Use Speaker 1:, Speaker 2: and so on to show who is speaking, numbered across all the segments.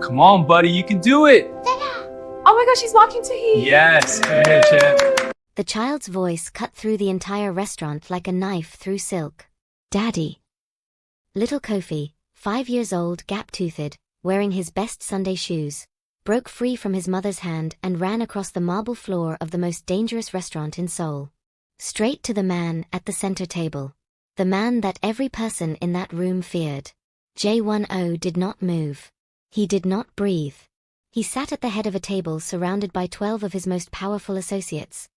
Speaker 1: Come on, buddy, you can do it.
Speaker 2: Oh my gosh, he's walking to here.
Speaker 1: Yes, come here, champ.
Speaker 3: The child's voice cut through the entire restaurant like a knife through silk. Daddy. Little Kofi, 5 years old, gap-toothed, wearing his best Sunday shoes, broke free from his mother's hand and ran across the marble floor of the most dangerous restaurant in Seoul. Straight to the man at the center table. The man that every person in that room feared. J10 did not move. He did not breathe. He sat at the head of a table surrounded by 12 of his most powerful associates.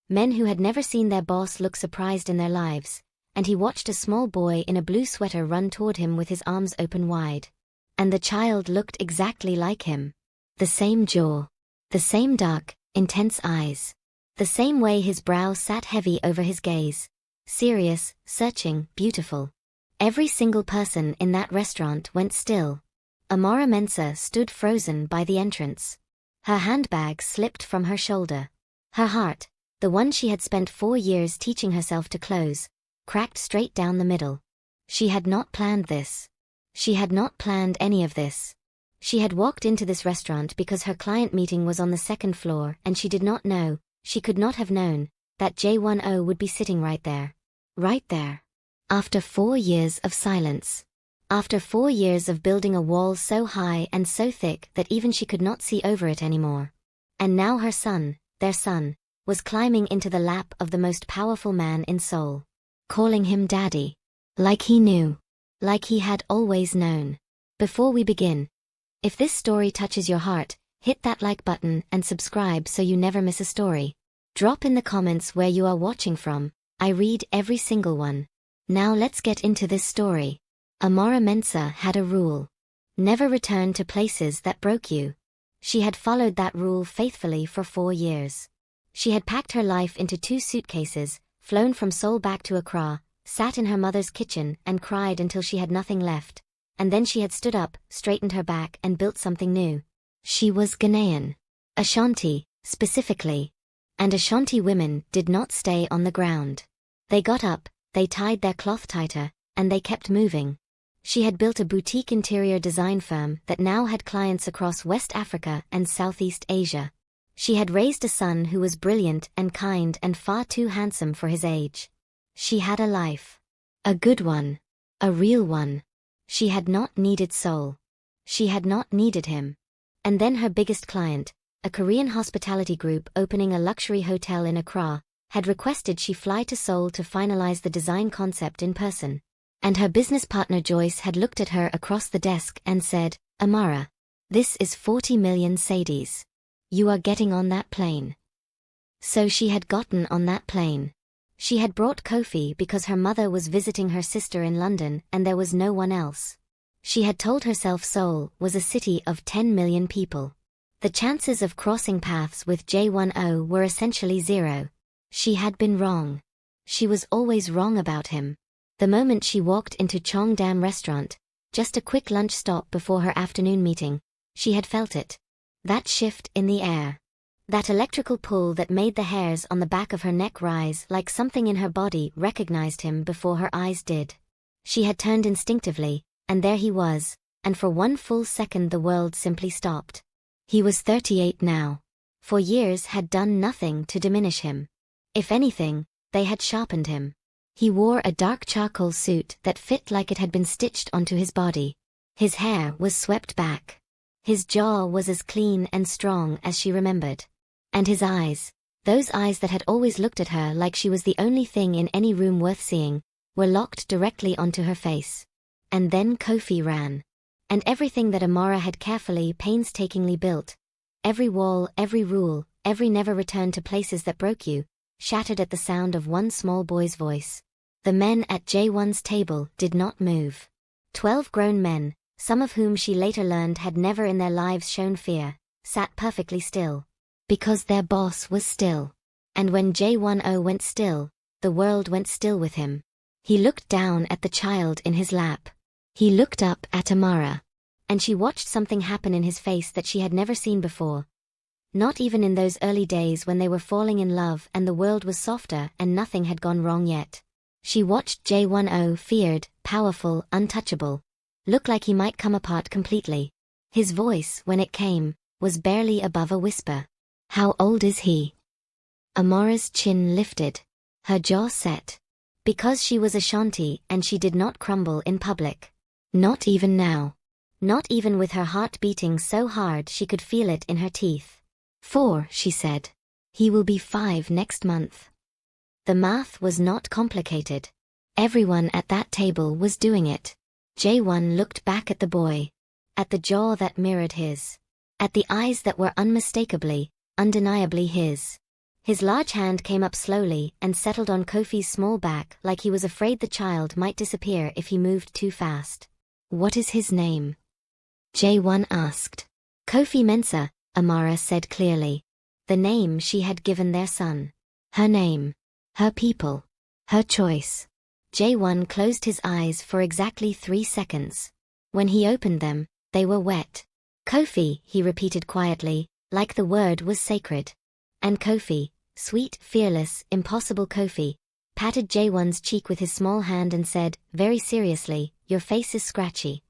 Speaker 3: Men who had never seen their boss look surprised in their lives, and he watched a small boy in a blue sweater run toward him with his arms open wide. And the child looked exactly like him. The same jaw. The same dark, intense eyes. The same way his brow sat heavy over his gaze. Serious, searching, beautiful. Every single person in that restaurant went still. Amara Mensah stood frozen by the entrance. Her handbag slipped from her shoulder. Her heart, the one she had spent 4 years teaching herself to close, cracked straight down the middle. She had not planned this. She had not planned any of this. She had walked into this restaurant because her client meeting was on the second floor and she did not know, she could not have known, that J10 would be sitting right there. Right there. After 4 years of silence. After 4 years of building a wall so high and so thick that even she could not see over it anymore. And now her son, their son, was climbing into the lap of the most powerful man in Seoul. Calling him daddy. Like he knew. Like he had always known. Before we begin, if this story touches your heart, hit that like button and subscribe so you never miss a story. Drop in the comments where you are watching from. I read every single one. Now let's get into this story. Amara Mensah had a rule. Never return to places that broke you. She had followed that rule faithfully for 4 years. She had packed her life into 2 suitcases, flown from Seoul back to Accra, sat in her mother's kitchen and cried until she had nothing left. And then she had stood up, straightened her back and built something new. She was Ghanaian. Ashanti, specifically. And Ashanti women did not stay on the ground. They got up, they tied their cloth tighter, and they kept moving. She had built a boutique interior design firm that now had clients across West Africa and Southeast Asia. She had raised a son who was brilliant and kind and far too handsome for his age. She had a life. A good one. A real one. She had not needed Seoul. She had not needed him. And then her biggest client, a Korean hospitality group opening a luxury hotel in Accra, had requested she fly to Seoul to finalize the design concept in person. And her business partner Joyce had looked at her across the desk and said, Amara, this is 40 million cedis. You are getting on that plane. So she had gotten on that plane. She had brought Kofi because her mother was visiting her sister in London and there was no one else. She had told herself Seoul was a city of 10 million people. The chances of crossing paths with J10 were essentially zero. She had been wrong. She was always wrong about him. The moment she walked into Cheongdam restaurant, just a quick lunch stop before her afternoon meeting, she had felt it. That shift in the air. That electrical pull that made the hairs on the back of her neck rise like something in her body recognized him before her eyes did. She had turned instinctively, and there he was, and for 1 full second the world simply stopped. He was 38 now. 4 years had done nothing to diminish him. If anything, they had sharpened him. He wore a dark charcoal suit that fit like it had been stitched onto his body. His hair was swept back. His jaw was as clean and strong as she remembered. And his eyes, those eyes that had always looked at her like she was the only thing in any room worth seeing, were locked directly onto her face. And then Kofi ran. And everything that Amara had carefully, painstakingly built, every wall, every rule, every never return to places that broke you, shattered at the sound of one small boy's voice. The men at J1's table did not move. 12 grown men, some of whom she later learned had never in their lives shown fear, sat perfectly still. Because their boss was still. And when J10 went still, the world went still with him. He looked down at the child in his lap. He looked up at Amara. And she watched something happen in his face that she had never seen before. Not even in those early days when they were falling in love and the world was softer and nothing had gone wrong yet. She watched J10, feared, powerful, untouchable, look like he might come apart completely. His voice, when it came, was barely above a whisper. How old is he? Amora's chin lifted. Her jaw set. Because she was Ashanti and she did not crumble in public. Not even now. Not even with her heart beating so hard she could feel it in her teeth. 4, she said. He will be 5 next month. The math was not complicated. Everyone at that table was doing it. Jae-won looked back at the boy. At the jaw that mirrored his. At the eyes that were unmistakably, undeniably his. His large hand came up slowly and settled on Kofi's small back like he was afraid the child might disappear if he moved too fast. What is his name? Jae-won asked. Kofi Mensah, Amara said clearly. The name she had given their son. Her name. Her people. Her choice. Jae-won closed his eyes for exactly 3 seconds. When he opened them, they were wet. Kofi, he repeated quietly, like the word was sacred. And Kofi, sweet, fearless, impossible Kofi, patted Jae-won's cheek with his small hand and said, very seriously, your face is scratchy.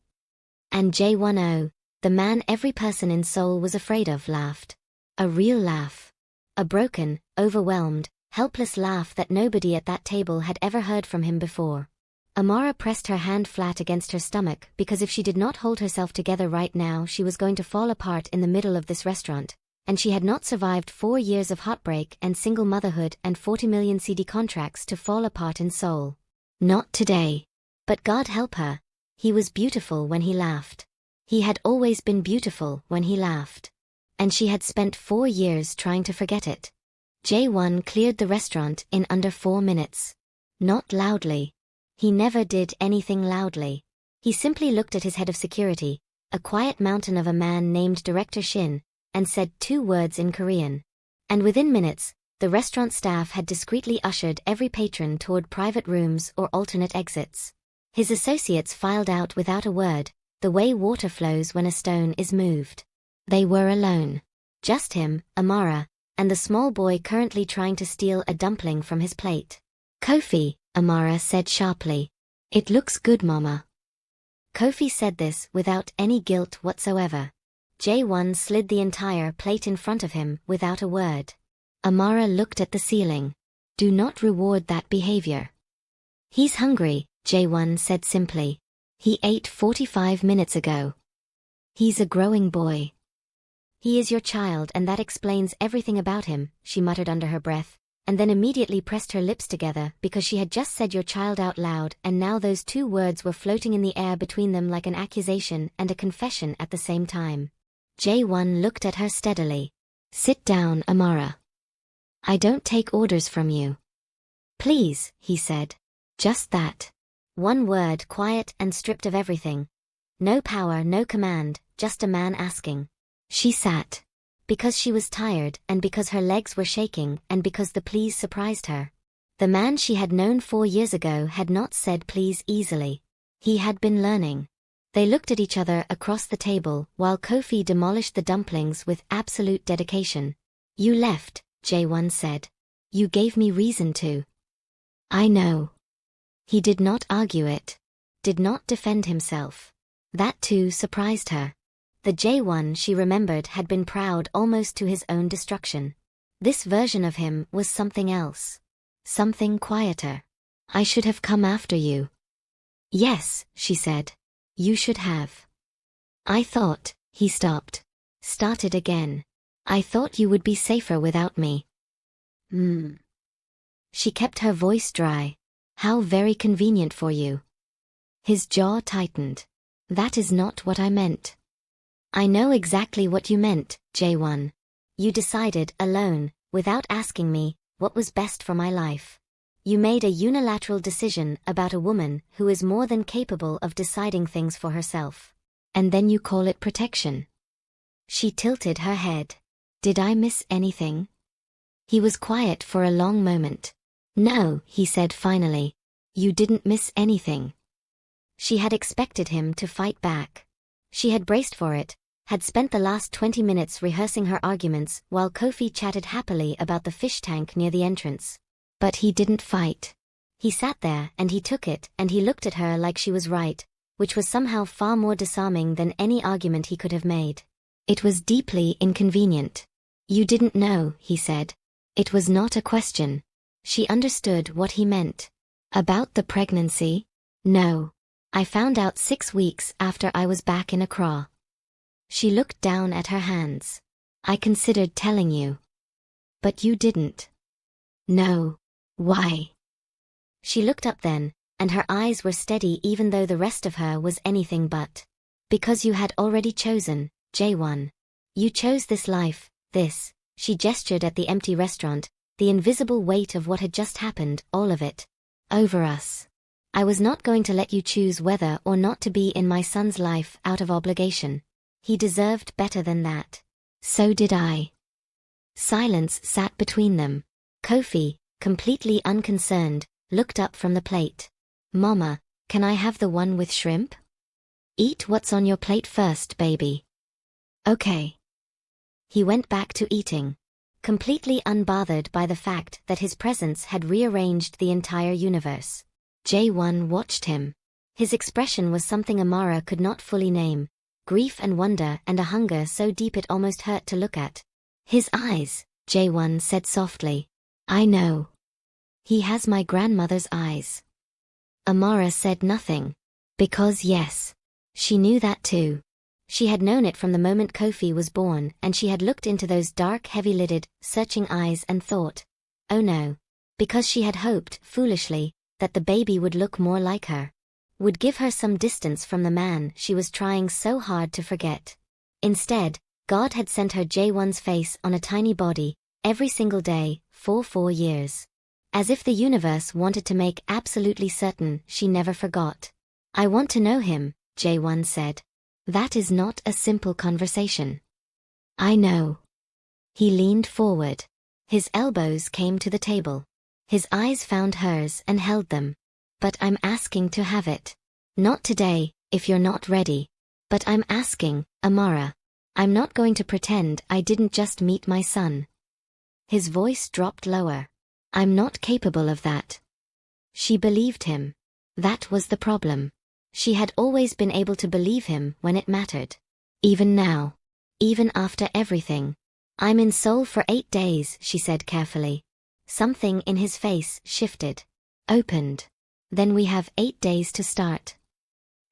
Speaker 3: And Jae-won, oh, the man every person in Seoul was afraid of, laughed. A real laugh. A broken, overwhelmed, helpless laugh that nobody at that table had ever heard from him before. Amara pressed her hand flat against her stomach because if she did not hold herself together right now she was going to fall apart in the middle of this restaurant, and she had not survived 4 years of heartbreak and single motherhood and 40 million CD contracts to fall apart in Seoul. Not today. But God help her. He was beautiful when he laughed. He had always been beautiful when he laughed. And she had spent 4 years trying to forget it. Jae-won cleared the restaurant in under 4 minutes. Not loudly. He never did anything loudly. He simply looked at his head of security, a quiet mountain of a man named Director Shin, and said 2 words in Korean. And within minutes, the restaurant staff had discreetly ushered every patron toward private rooms or alternate exits. His associates filed out without a word, the way water flows when a stone is moved. They were alone. Just him, Amara, and the small boy currently trying to steal a dumpling from his plate. Kofi, Amara said sharply. It looks good, Mama. Kofi said this without any guilt whatsoever. Jae-won slid the entire plate in front of him without a word. Amara looked at the ceiling. Do not reward that behavior. He's hungry, Jae-won said simply. He ate 45 minutes ago. He's a growing boy. He is your child and that explains everything about him, she muttered under her breath, and then immediately pressed her lips together because she had just said your child out loud and now those 2 words were floating in the air between them like an accusation and a confession at the same time. Jae-won looked at her steadily. Sit down, Amara. I don't take orders from you. Please, he said. Just that. 1 word, quiet and stripped of everything. No power, no command, just a man asking. She sat. Because she was tired and because her legs were shaking and because the please surprised her. The man she had known 4 years ago had not said please easily. He had been learning. They looked at each other across the table while Kofi demolished the dumplings with absolute dedication. You left, Jae-won said. You gave me reason to. I know. He did not argue it. Did not defend himself. That too surprised her. The Jae-won she remembered had been proud almost to his own destruction. This version of him was something else. Something quieter. I should have come after you. Yes, she said. You should have. I thought, he stopped. Started again. I thought you would be safer without me. She kept her voice dry. How very convenient for you. His jaw tightened. That is not what I meant. I know exactly what you meant, Jae-won. You decided, alone, without asking me, what was best for my life. You made a unilateral decision about a woman who is more than capable of deciding things for herself. And then you call it protection. She tilted her head. Did I miss anything? He was quiet for a long moment. No, he said finally. You didn't miss anything. She had expected him to fight back. She had braced for it, had spent the last 20 minutes rehearsing her arguments while Kofi chatted happily about the fish tank near the entrance. But he didn't fight. He sat there and he took it and he looked at her like she was right, which was somehow far more disarming than any argument he could have made. It was deeply inconvenient. You didn't know, he said. It was not a question. She understood what he meant. About the pregnancy? No. I found out 6 weeks after I was back in Accra. She looked down at her hands. I considered telling you. But you didn't. No. Why? She looked up then, and her eyes were steady even though the rest of her was anything but. Because you had already chosen, J1. You chose this life, this. She gestured at the empty restaurant, the invisible weight of what had just happened, all of it. Over us. I was not going to let you choose whether or not to be in my son's life out of obligation. He deserved better than that. So did I. Silence sat between them. Kofi, completely unconcerned, looked up from the plate. Mama, can I have the one with shrimp? Eat what's on your plate first, baby. Okay. He went back to eating, completely unbothered by the fact that his presence had rearranged the entire universe. J1 watched him. His expression was something Amara could not fully name, grief and wonder and a hunger so deep it almost hurt to look at. His eyes, J1 said softly. I know. He has my grandmother's eyes. Amara said nothing. Because yes. She knew that too. She had known it from the moment Kofi was born, and she had looked into those dark, heavy-lidded, searching eyes and thought, oh no. Because she had hoped, foolishly, that the baby would look more like her. Would give her some distance from the man she was trying so hard to forget. Instead, God had sent her J1's face on a tiny body, every single day, for 4 years. As if the universe wanted to make absolutely certain she never forgot. I want to know him, J1 said. That is not a simple conversation. I know. He leaned forward. His elbows came to the table. His eyes found hers and held them. But I'm asking to have it. Not today, if you're not ready. But I'm asking, Amara. I'm not going to pretend I didn't just meet my son. His voice dropped lower. I'm not capable of that. She believed him. That was the problem. She had always been able to believe him when it mattered. Even now. Even after everything. I'm in Seoul for 8 days, she said carefully. Something in his face shifted. Opened. Then we have 8 days to start.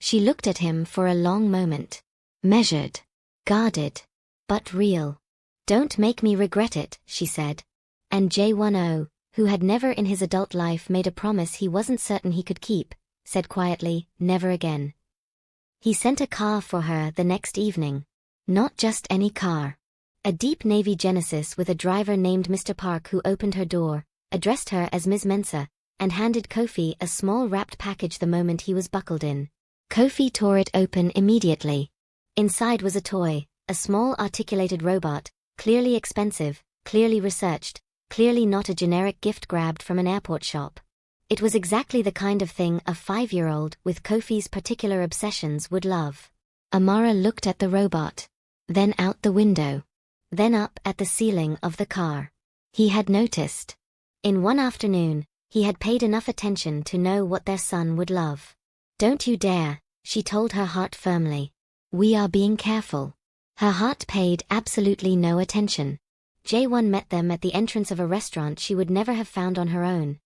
Speaker 3: She looked at him for a long moment. Measured. Guarded. But real. Don't make me regret it, she said. And J10, who had never in his adult life made a promise he wasn't certain he could keep, said quietly, never again. He sent a car for her the next evening. Not just any car. A deep navy Genesis with a driver named Mr. Park who opened her door, addressed her as Ms. Mensah, and handed Kofi a small wrapped package the moment he was buckled in. Kofi tore it open immediately. Inside was a toy, a small articulated robot, clearly expensive, clearly researched, clearly not a generic gift grabbed from an airport shop. It was exactly the kind of thing a 5-year-old with Kofi's particular obsessions would love. Amara looked at the robot. Then out the window. Then up at the ceiling of the car. He had noticed. In one afternoon, he had paid enough attention to know what their son would love. Don't you dare, she told her heart firmly. We are being careful. Her heart paid absolutely no attention. J1 met them at the entrance of a restaurant she would never have found on her own.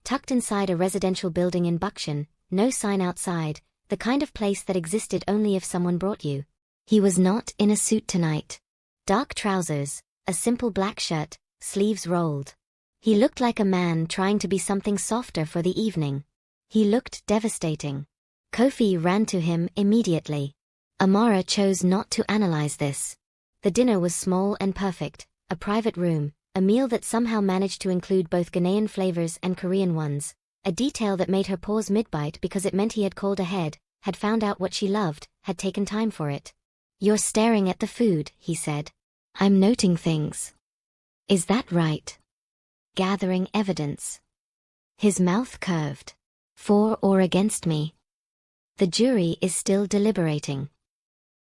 Speaker 3: Tucked inside a residential building in Buckshan, no sign outside, the kind of place that existed only if someone brought you. He was not in a suit tonight. Dark trousers, a simple black shirt, sleeves rolled. He looked like a man trying to be something softer for the evening. He looked devastating. Kofi ran to him immediately. Amara chose not to analyze this. The dinner was small and perfect, a private room, a meal that somehow managed to include both Ghanaian flavors and Korean ones, a detail that made her pause mid-bite because it meant he had called ahead, had found out what she loved, had taken time for it. You're staring at the food, he said. I'm noting things. Is that right? Gathering evidence. His mouth curved. For or against me? The jury is still deliberating.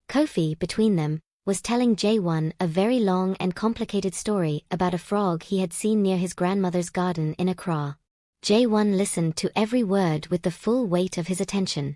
Speaker 3: Kofi, between them, was telling J1 a very long and complicated story about a frog he had seen near his grandmother's garden in Accra. J1 listened to every word with the full weight of his attention.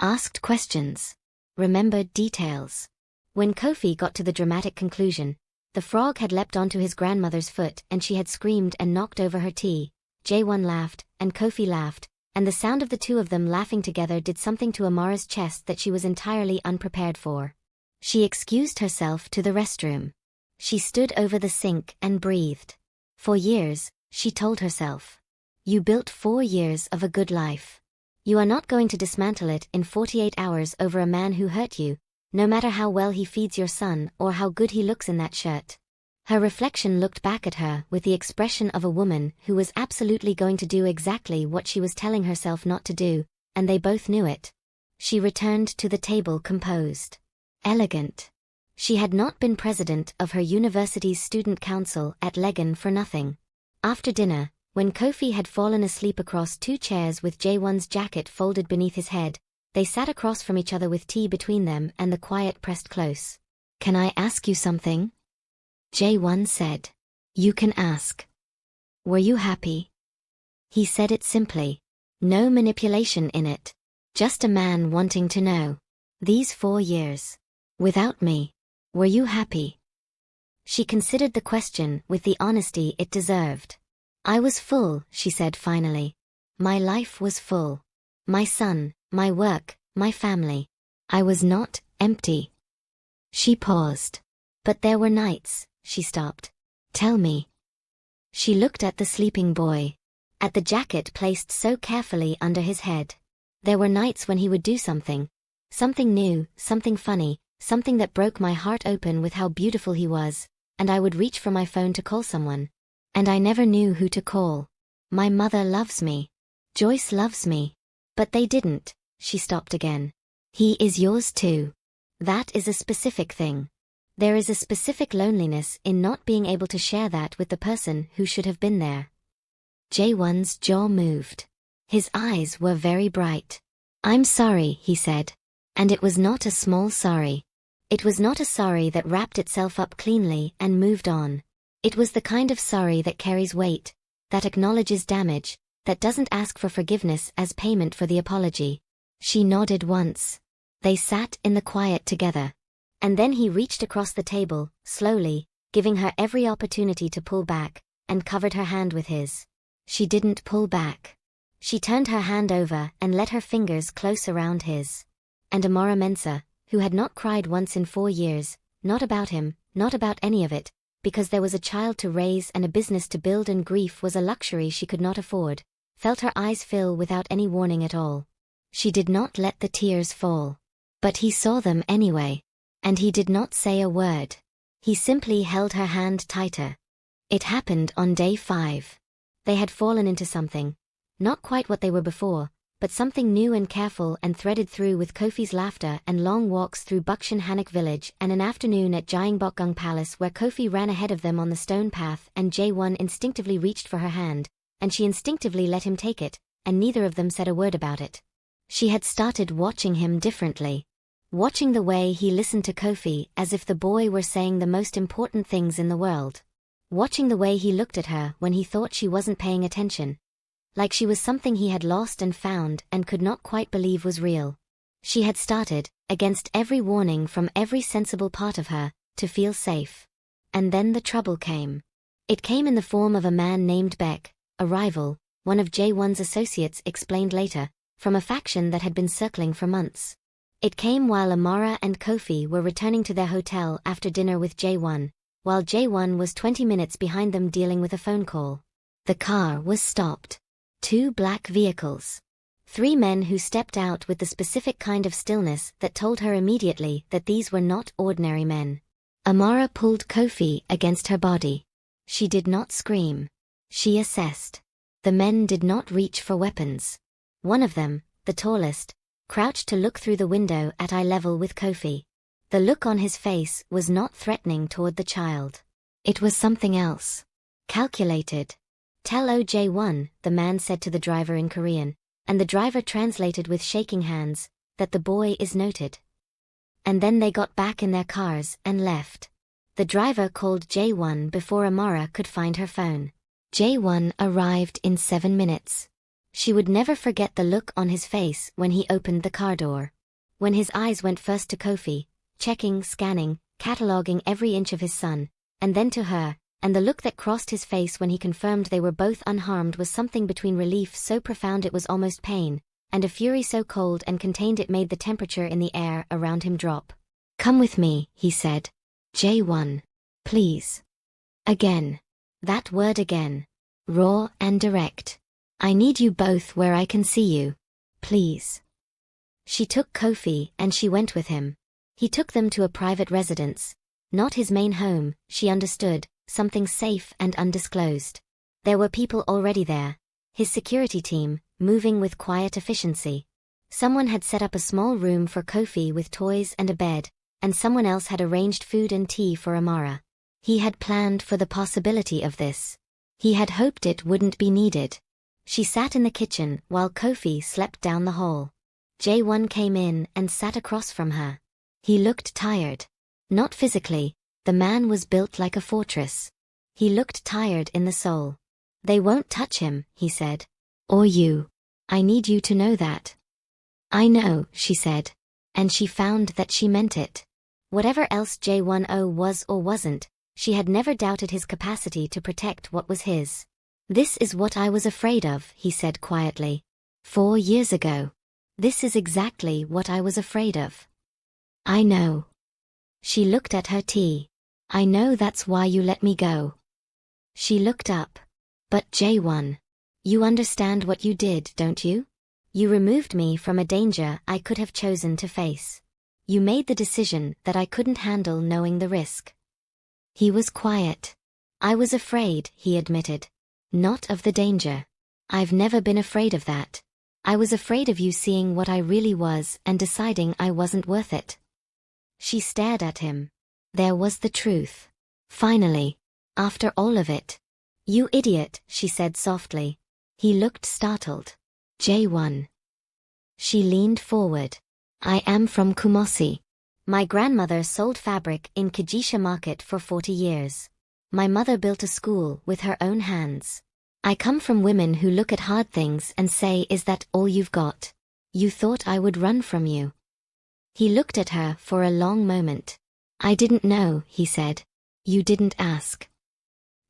Speaker 3: Asked questions. Remembered details. When Kofi got to the dramatic conclusion, the frog had leapt onto his grandmother's foot and she had screamed and knocked over her tea. Jaewon laughed, and Kofi laughed, and the sound of the two of them laughing together did something to Amara's chest that she was entirely unprepared for. She excused herself to the restroom. She stood over the sink and breathed. For years, she told herself. You built 4 years of a good life. You are not going to dismantle it in 48 hours over a man who hurt you, no matter how well he feeds your son or how good he looks in that shirt. Her reflection looked back at her with the expression of a woman who was absolutely going to do exactly what she was telling herself not to do, and they both knew it. She returned to the table composed. Elegant. She had not been president of her university's student council at Legan for nothing. After dinner, when Kofi had fallen asleep across 2 chairs with Jaewon's jacket folded beneath his head, they sat across from each other with tea between them and the quiet pressed close. Can I ask you something? Jaewon said. You can ask. Were you happy? He said it simply. No manipulation in it. Just a man wanting to know. These 4 years. Without me. Were you happy? She considered the question with the honesty it deserved. I was full, she said finally. My life was full. My son, my work, my family. I was not empty. She paused. But there were nights, she stopped. Tell me. She looked at the sleeping boy. At the jacket placed so carefully under his head. There were nights when he would do something. Something new, something funny, something that broke my heart open with how beautiful he was, and I would reach for my phone to call someone. And I never knew who to call. My mother loves me. Joyce loves me. But they didn't. She stopped again. He is yours too. That is a specific thing. There is a specific loneliness in not being able to share that with the person who should have been there. Jaewon's jaw moved. His eyes were very bright. I'm sorry, he said. And it was not a small sorry. It was not a sorry that wrapped itself up cleanly and moved on. It was the kind of sorry that carries weight, that acknowledges damage, that doesn't ask for forgiveness as payment for the apology. She nodded once. They sat in the quiet together. And then he reached across the table, slowly, giving her every opportunity to pull back, and covered her hand with his. She didn't pull back. She turned her hand over and let her fingers close around his. And Amara Mensah, who had not cried once in 4 years, not about him, not about any of it, because there was a child to raise and a business to build and grief was a luxury she could not afford, felt her eyes fill without any warning at all. She did not let the tears fall. But he saw them anyway. And he did not say a word. He simply held her hand tighter. It happened on day 5. They had fallen into something. Not quite what they were before, but something new and careful and threaded through with Kofi's laughter and long walks through Bukshan Hanok village and an afternoon at Gyeongbokgung Palace where Kofi ran ahead of them on the stone path and Jaewon instinctively reached for her hand, and she instinctively let him take it, and neither of them said a word about it. She had started watching him differently. Watching the way he listened to Kofi as if the boy were saying the most important things in the world. Watching the way he looked at her when he thought she wasn't paying attention. Like she was something he had lost and found and could not quite believe was real. She had started, against every warning from every sensible part of her, to feel safe. And then the trouble came. It came in the form of a man named Beck, a rival, one of Jaewon's associates explained later, from a faction that had been circling for months. It came while Amara and Kofi were returning to their hotel after dinner with Jaewon, while Jaewon was 20 minutes behind them dealing with a phone call. The car was stopped. 2 black vehicles. 3 men who stepped out with the specific kind of stillness that told her immediately that these were not ordinary men. Amara pulled Kofi against her body. She did not scream. She assessed. The men did not reach for weapons. One of them, the tallest, crouched to look through the window at eye level with Kofi. The look on his face was not threatening toward the child. It was something else. Calculated. Tell Jaewon, the man said to the driver in Korean, and the driver translated with shaking hands, that the boy is noted. And then they got back in their cars and left. The driver called Jaewon before Amara could find her phone. Jaewon arrived in 7 minutes. She would never forget the look on his face when he opened the car door. When his eyes went first to Kofi, checking, scanning, cataloging every inch of his son, and then to her, and the look that crossed his face when he confirmed they were both unharmed was something between relief so profound it was almost pain, and a fury so cold and contained it made the temperature in the air around him drop. "Come with me," he said. "J1. Please." Again. That word again. Raw and direct. "I need you both where I can see you. Please." She took Kofi and she went with him. He took them to a private residence. Not his main home, she understood, something safe and undisclosed. There were people already there. His security team, moving with quiet efficiency. Someone had set up a small room for Kofi with toys and a bed, and someone else had arranged food and tea for Amara. He had planned for the possibility of this. He had hoped it wouldn't be needed. She sat in the kitchen while Kofi slept down the hall. J1 came in and sat across from her. He looked tired. Not physically, the man was built like a fortress. He looked tired in the soul. "They won't touch him," he said. "Or you. I need you to know that." "I know," she said. And she found that she meant it. Whatever else J10 was or wasn't, she had never doubted his capacity to protect what was his. "This is what I was afraid of," he said quietly. 4 years ago. "This is exactly what I was afraid of." "I know." She looked at her tea. "I know that's why you let me go." She looked up. "But J1. You understand what you did, don't you? You removed me from a danger I could have chosen to face. You made the decision that I couldn't handle knowing the risk." He was quiet. "I was afraid," he admitted. "Not of the danger. I've never been afraid of that. I was afraid of you seeing what I really was and deciding I wasn't worth it." She stared at him. There was the truth. Finally. After all of it. "You idiot," she said softly. He looked startled. "J1." She leaned forward. "I am from Kumasi. My grandmother sold fabric in Kijisha market for 40 years. My mother built a school with her own hands. I come from women who look at hard things and say, is that all you've got? You thought I would run from you." He looked at her for a long moment. "I didn't know," he said. "You didn't ask."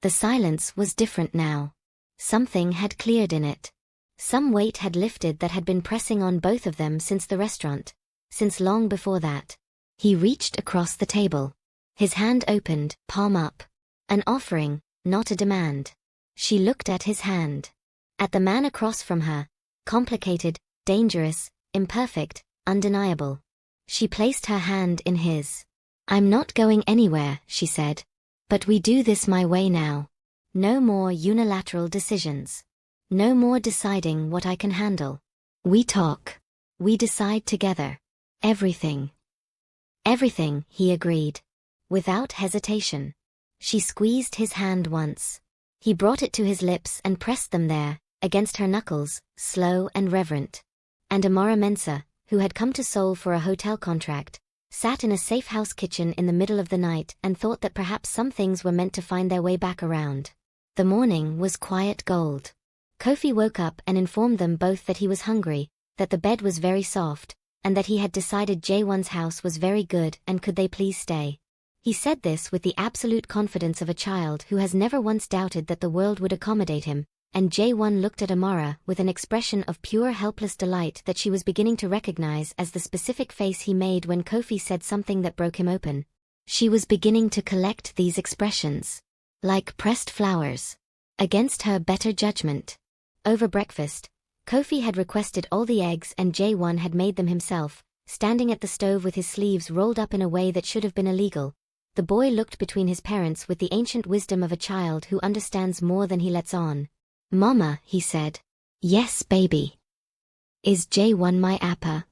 Speaker 3: The silence was different now. Something had cleared in it. Some weight had lifted that had been pressing on both of them since the restaurant, since long before that. He reached across the table. His hand opened, palm up. An offering, not a demand. She looked at his hand. At the man across from her. Complicated, dangerous, imperfect, undeniable. She placed her hand in his. "I'm not going anywhere," she said. "But we do this my way now. No more unilateral decisions. No more deciding what I can handle. We talk. We decide together. Everything." "Everything," he agreed. Without hesitation. She squeezed his hand once. He brought it to his lips and pressed them there, against her knuckles, slow and reverent. And Amara Mensah, who had come to Seoul for a hotel contract, sat in a safe house kitchen in the middle of the night and thought that perhaps some things were meant to find their way back around. The morning was quiet gold. Kofi woke up and informed them both that he was hungry, that the bed was very soft, and that he had decided J1's house was very good and could they please stay. He said this with the absolute confidence of a child who has never once doubted that the world would accommodate him, and J1 looked at Amara with an expression of pure helpless delight that she was beginning to recognize as the specific face he made when Kofi said something that broke him open. She was beginning to collect these expressions. Like pressed flowers. Against her better judgment. Over breakfast, Kofi had requested all the eggs and J1 had made them himself, standing at the stove with his sleeves rolled up in a way that should have been illegal. The boy looked between his parents with the ancient wisdom of a child who understands more than he lets on. "Mama," he said. "Yes, baby." "Is J1 my appa?"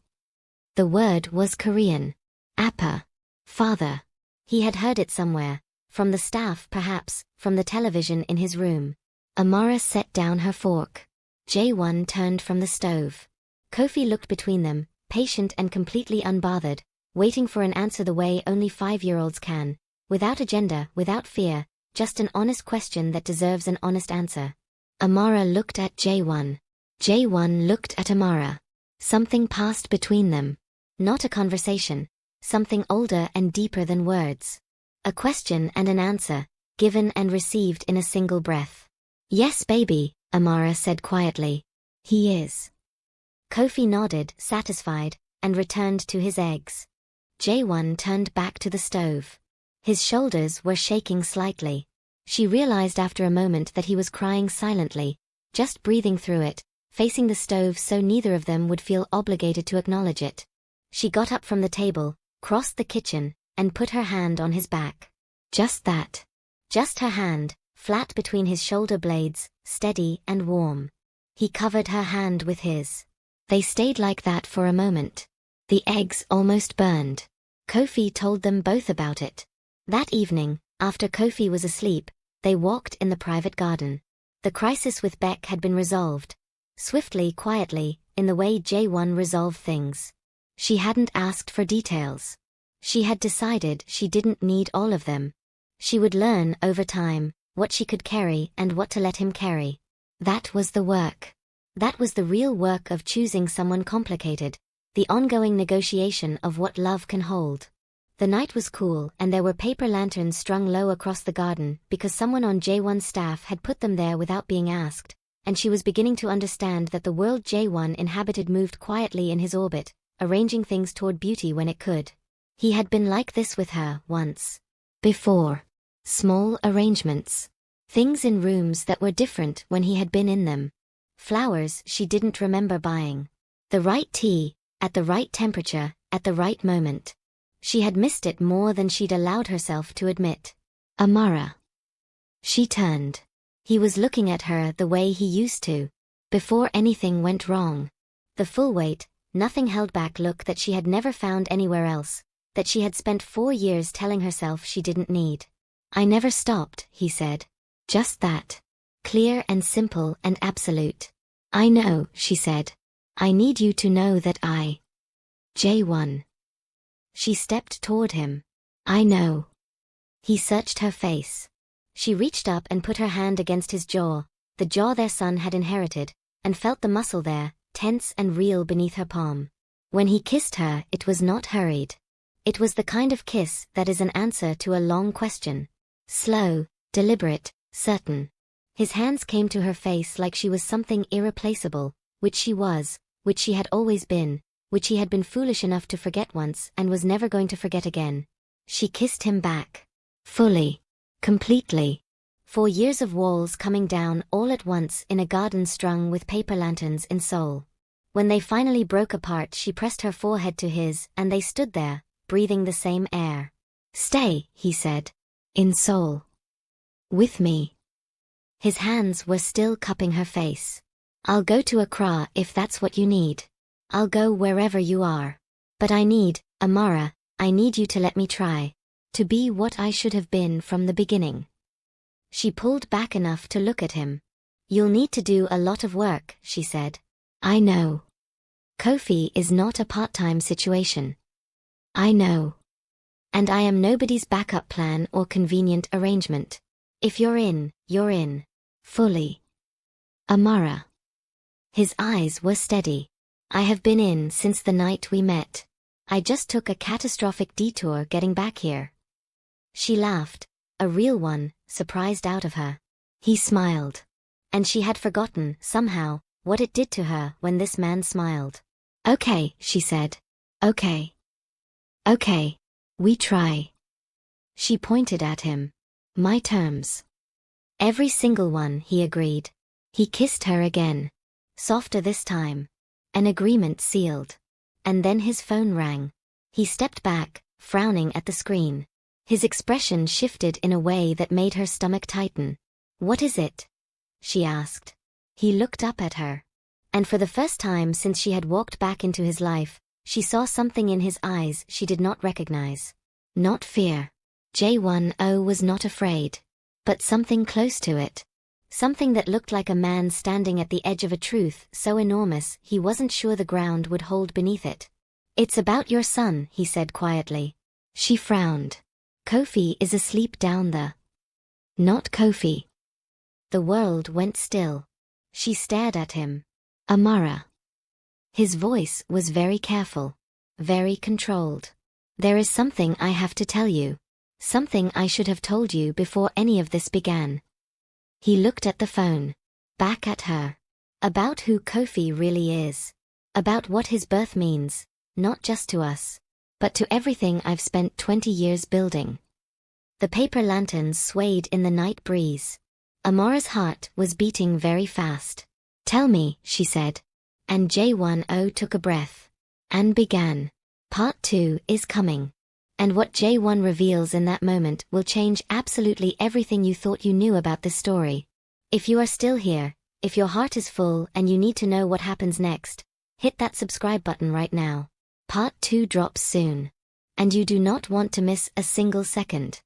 Speaker 3: The word was Korean. Appa. Father. He had heard it somewhere. From the staff perhaps, from the television in his room. Amara set down her fork. J1 turned from the stove. Kofi looked between them, patient and completely unbothered, waiting for an answer the way only 5-year-olds can, without agenda, without fear, just an honest question that deserves an honest answer. Amara looked at J1. Jae-won looked at Amara. Something passed between them. Not a conversation. Something older and deeper than words. A question and an answer, given and received in a single breath. Yes, baby, Amara said quietly. He is. Kofi nodded, satisfied, and returned to his eggs. Jae-won turned back to the stove. His shoulders were shaking slightly. She realized after a moment that he was crying silently, just breathing through it, facing the stove so neither of them would feel obligated to acknowledge it. She got up from the table, crossed the kitchen, and put her hand on his back. Just that. Just her hand, flat between his shoulder blades, steady and warm. He covered her hand with his. They stayed like that for a moment. The eggs almost burned. Kofi told them both about it. That evening, after Kofi was asleep, they walked in the private garden. The crisis with Beck had been resolved. Swiftly, quietly, in the way Jae-won resolved things. She hadn't asked for details. She had decided she didn't need all of them. She would learn over time what she could carry and what to let him carry. That was the work. That was the real work of choosing someone complicated, the ongoing negotiation of what love can hold. The night was cool and there were paper lanterns strung low across the garden because someone on Jae-won's staff had put them there without being asked, and she was beginning to understand that the world Jae-won inhabited moved quietly in his orbit, arranging things toward beauty when it could. He had been like this with her once. Before. Small arrangements. Things in rooms that were different when he had been in them. Flowers she didn't remember buying. The right tea, at the right temperature, at the right moment. She had missed it more than she'd allowed herself to admit. Amara. She turned. He was looking at her the way he used to. Before anything went wrong. The full weight, nothing held back look that she had never found anywhere else, that she had spent 4 years telling herself she didn't need. I never stopped, he said. Just that. Clear and simple and absolute. I know, she said. I need you to know that I. Jae-won. She stepped toward him. I know. He searched her face. She reached up and put her hand against his jaw, the jaw their son had inherited, and felt the muscle there, tense and real beneath her palm. When he kissed her, it was not hurried. It was the kind of kiss that is an answer to a long question. Slow, deliberate, certain. His hands came to her face like she was something irreplaceable, which she was, which she had always been, which he had been foolish enough to forget once and was never going to forget again. She kissed him back. Fully. Completely. 4 years of walls coming down all at once in a garden strung with paper lanterns in Seoul. When they finally broke apart, she pressed her forehead to his, and they stood there, breathing the same air. Stay, he said. In Seoul. With me. His hands were still cupping her face. I'll go to Accra if that's what you need. I'll go wherever you are. But I need, Amara, I need you to let me try. To be what I should have been from the beginning. She pulled back enough to look at him. You'll need to do a lot of work, she said. I know. Kofi is not a part-time situation. I know. And I am nobody's backup plan or convenient arrangement. If you're in, you're in. Fully. Amara. His eyes were steady. I have been in since the night we met. I just took a catastrophic detour getting back here. She laughed, a real one, surprised out of her. He smiled. And she had forgotten, somehow, what it did to her when this man smiled. Okay, she said. Okay. Okay. We try. She pointed at him. My terms. Every single one, he agreed. He kissed her again. Softer this time. An agreement sealed. And then his phone rang. He stepped back, frowning at the screen. His expression shifted in a way that made her stomach tighten. What is it? She asked. He looked up at her. And for the first time since she had walked back into his life, she saw something in his eyes she did not recognize. Not fear. Jae-won was not afraid. But something close to it. Something that looked like a man standing at the edge of a truth so enormous he wasn't sure the ground would hold beneath it. It's about your son, he said quietly. She frowned. Kofi is asleep down the. Not Kofi. The world went still. She stared at him. Amara. His voice was very careful, very controlled. There is something I have to tell you. Something I should have told you before any of this began. He looked at the phone. Back at her. About who Kofi really is. About what his birth means, not just to us, but to everything I've spent 20 years building. The paper lanterns swayed in the night breeze. Amara's heart was beating very fast. Tell me, she said. And J10 took a breath. And began. Part 2 is coming. And what J1 reveals in that moment will change absolutely everything you thought you knew about this story. If you are still here, if your heart is full and you need to know what happens next, hit that subscribe button right now. Part 2 drops soon. And you do not want to miss a single second.